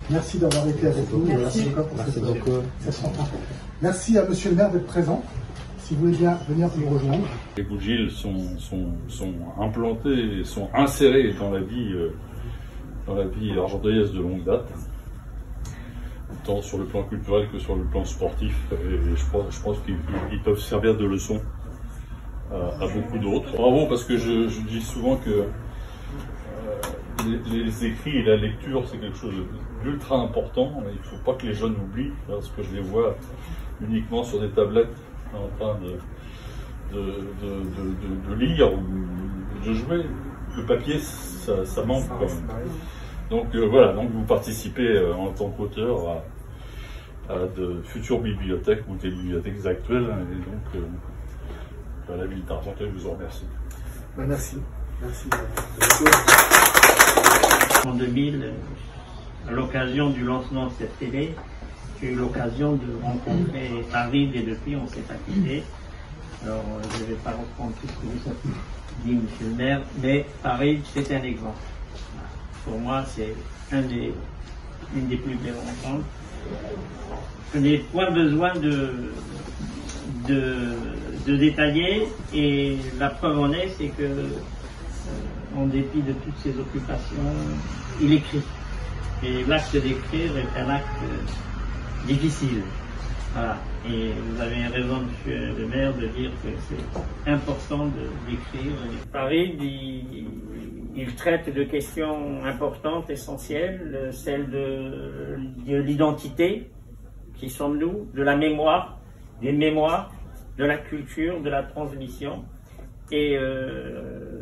Merci d'avoir été avec nous. Merci encore pour cette rencontre. Merci à Monsieur le maire d'être présent. Si vous voulez bien venir nous rejoindre. Les Bougiles sont implantés et sont insérés dans la vie argenteuillaise de longue date, tant sur le plan culturel que sur le plan sportif. Et je pense qu'ils peuvent servir de leçon à beaucoup d'autres. Bravo, parce que je dis souvent que les écrits et la lecture, c'est quelque chose d'ultra important. Il ne faut pas que les jeunes oublient, parce que je les vois uniquement sur des tablettes en train de lire ou de jouer. Le papier, ça manque quand même. Donc voilà, donc vous participez en tant qu'auteur à de futures bibliothèques ou des bibliothèques actuelles. Et donc à la ville d'Argenteuil, je vous en remercie. Merci. Merci. En 2000, à l'occasion du lancement de cette télé, j'ai eu l'occasion de rencontrer Farid et depuis on s'est pas quitté. Alors je ne vais pas reprendre tout ce que vous avez dit, monsieur le maire, mais Farid c'est un exemple. Pour moi c'est une des plus belles rencontres. Je n'ai point besoin de détailler, et la preuve en est, c'est que en dépit de toutes ses occupations, il écrit. Et l'acte d'écrire est un acte difficile. Voilà. Et vous avez raison, monsieur le maire, de dire que c'est important d'écrire. Farid, il traite de questions importantes, essentielles, celles de l'identité, qui sommes-nous, de la mémoire, des mémoires, de la culture, de la transmission. Et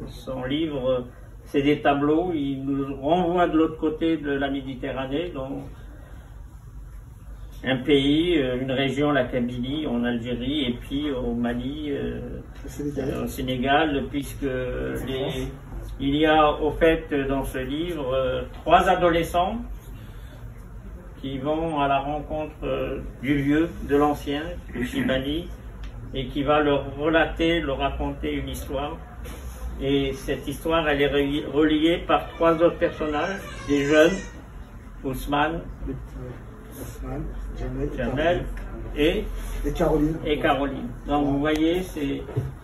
son livre, c'est des tableaux, il nous renvoie de l'autre côté de la Méditerranée, dans un pays, une région, la Kabylie, en Algérie, et puis au Mali, au Sénégal, puisque il y a au fait dans ce livre 3 adolescents qui vont à la rencontre du vieux, de l'ancien, du Chibani, et qui va leur raconter une histoire. Et cette histoire, elle est reliée par 3 autres personnages, des jeunes, Ousmane, Jamel et Caroline. Donc vous voyez,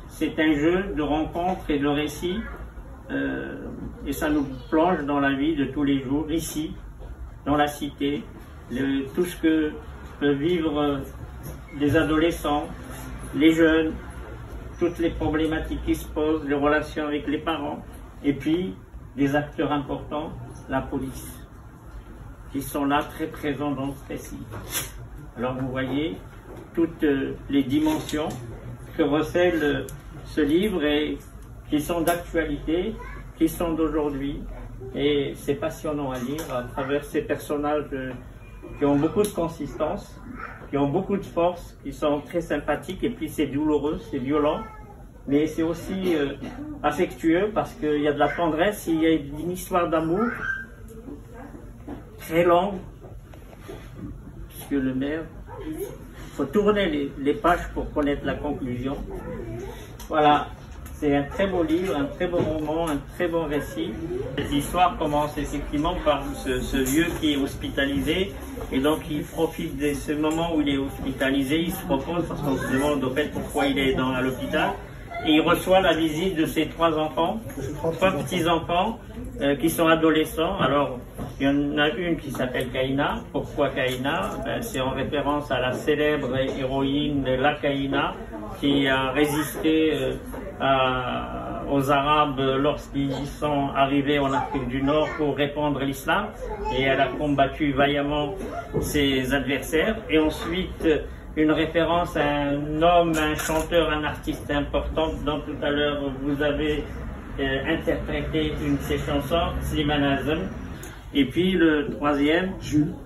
c'est un jeu de rencontres et de récits, et ça nous plonge dans la vie de tous les jours, ici, dans la cité, tout ce que peuvent vivre les adolescents, les jeunes, toutes les problématiques qui se posent, les relations avec les parents, et puis des acteurs importants, la police, qui sont là très présents dans ce récit. Alors vous voyez toutes les dimensions que recèle ce livre et qui sont d'actualité, qui sont d'aujourd'hui, et c'est passionnant à lire à travers ces personnages qui ont beaucoup de consistance, qui ont beaucoup de force, qui sont très sympathiques, et puis c'est douloureux, c'est violent, mais c'est aussi affectueux parce qu'il y a de la tendresse, il y a une histoire d'amour très longue, monsieur le maire. Il faut tourner les pages pour connaître la conclusion. Voilà, c'est un très beau livre, un très beau roman, un très bon récit. L'histoire commence effectivement par ce vieux qui est hospitalisé, et donc il profite de ce moment où il est hospitalisé, il se repose parce qu'on se demande au fait pourquoi il est à l'hôpital, et il reçoit la visite de ses 3 enfants, 3 petits-enfants qui sont adolescents. Alors Il y en a une qui s'appelle Kaïna. Pourquoi Kaïna? C'est en référence à la célèbre héroïne La Kaïna qui a résisté aux Arabes lorsqu'ils sont arrivés en Afrique du Nord pour répandre l'islam, et elle a combattu vaillamment ses adversaires. Et ensuite, une référence à un homme, un chanteur, un artiste important dont tout à l'heure vous avez interprété une de ses chansons, Slimane Azem. Et puis le troisième, Jules,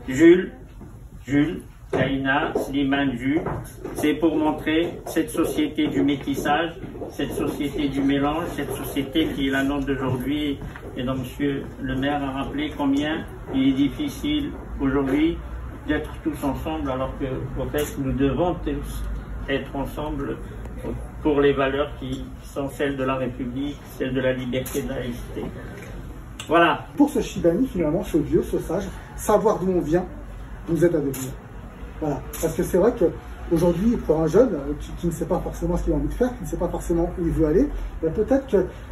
Kaïna, Slimane, Jules, c'est pour montrer cette société du métissage, cette société du mélange, cette société qui est la nôtre d'aujourd'hui. Et donc monsieur le maire a rappelé combien il est difficile aujourd'hui d'être tous ensemble, alors que au fait nous devons tous être ensemble pour les valeurs qui sont celles de la République, celles de la liberté et de la laïcité. Voilà. Pour ce Chibani, finalement, ce vieux, ce sage, savoir d'où on vient nous aide à devenir. Voilà. Parce que c'est vrai qu'aujourd'hui, pour un jeune qui ne sait pas forcément ce qu'il a envie de faire, qui ne sait pas forcément où il veut aller, peut-être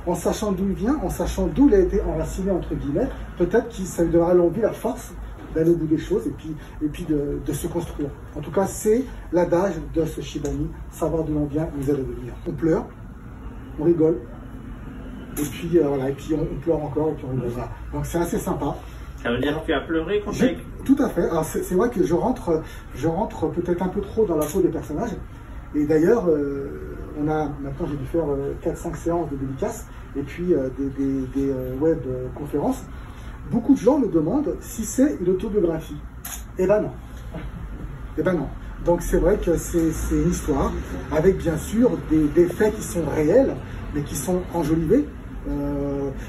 qu'en sachant d'où il vient, en sachant d'où il a été enraciné, entre guillemets, peut-être que ça lui donnera l'envie, la force d'aller au bout des choses et puis de se construire. En tout cas, c'est l'adage de ce Chibani, savoir d'où l'on vient nous aide à devenir. On pleure, on rigole, et puis voilà, et puis on pleure encore, et puis on rigole. Donc c'est assez sympa. Ça veut dire que tu as pleuré quand tu... Tout à fait. Alors c'est vrai que je rentre peut-être un peu trop dans la peau des personnages. Et d'ailleurs, maintenant j'ai dû faire 4-5 séances de dédicaces, et puis des web conférences. Beaucoup de gens me demandent si c'est une autobiographie. Eh ben non. Eh ben non. Donc c'est vrai que c'est une histoire, avec bien sûr des faits qui sont réels, mais qui sont enjolivés.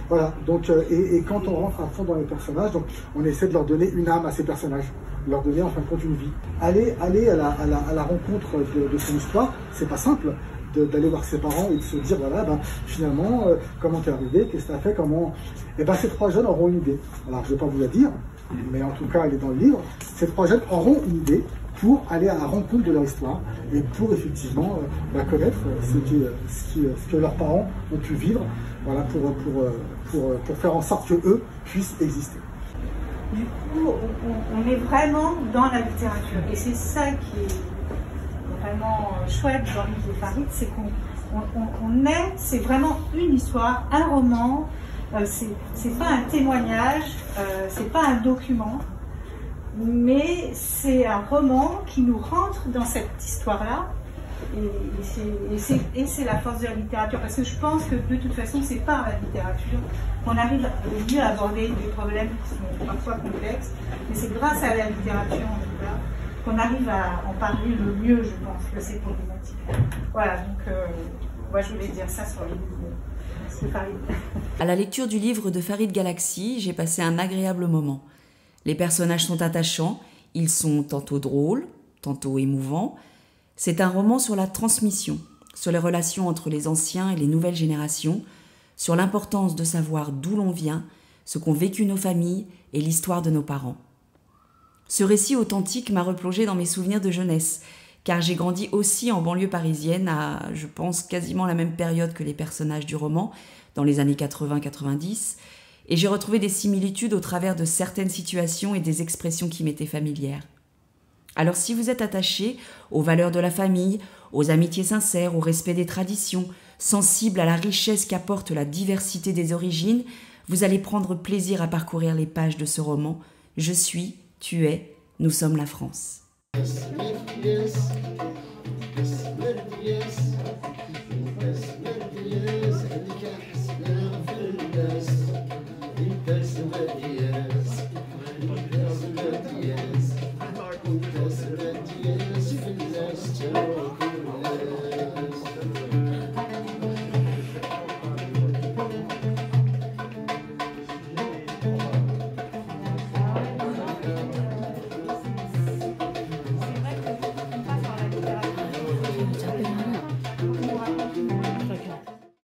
Voilà, donc, et quand on rentre à fond dans les personnages, donc, on essaie de leur donner une âme à ces personnages, de leur donner en fin de compte une vie. Aller à la rencontre de son histoire, c'est pas simple d'aller voir ses parents et de se dire, voilà, finalement, comment t'es arrivé, qu'est-ce que t'as fait, comment... Et ces trois jeunes auront une idée. Alors, je vais pas vous la dire, mais en tout cas, elle est dans le livre. Ces trois jeunes auront une idée pour aller à la rencontre de leur histoire et pour effectivement connaître ce que leurs parents ont pu vivre, voilà, pour faire en sorte qu'eux puissent exister. Du coup, on est vraiment dans la littérature, et c'est ça qui est vraiment chouette dans le livre de Farid, c'est c'est vraiment une histoire, un roman, c'est pas un témoignage, c'est pas un document, mais c'est un roman qui nous rentre dans cette histoire-là, et c'est la force de la littérature, parce que je pense que de toute façon c'est par la littérature qu'on arrive au mieux à aborder des problèmes qui sont parfois complexes, mais c'est grâce à la littérature en tout cas qu'on arrive à en parler le mieux, je pense, de ces problématiques. Voilà, donc moi je voulais dire ça sur les livres de Farid. À la lecture du livre de Farid Galaxy, j'ai passé un agréable moment. Les personnages sont attachants, ils sont tantôt drôles, tantôt émouvants. C'est un roman sur la transmission, sur les relations entre les anciens et les nouvelles générations, sur l'importance de savoir d'où l'on vient, ce qu'ont vécu nos familles et l'histoire de nos parents. Ce récit authentique m'a replongé dans mes souvenirs de jeunesse, car j'ai grandi aussi en banlieue parisienne à, je pense, quasiment la même période que les personnages du roman, dans les années 80-90, et j'ai retrouvé des similitudes au travers de certaines situations et des expressions qui m'étaient familières. Alors si vous êtes attaché aux valeurs de la famille, aux amitiés sincères, au respect des traditions, sensible à la richesse qu'apporte la diversité des origines, vous allez prendre plaisir à parcourir les pages de ce roman « Je suis, tu es, nous sommes la France ». Yeah.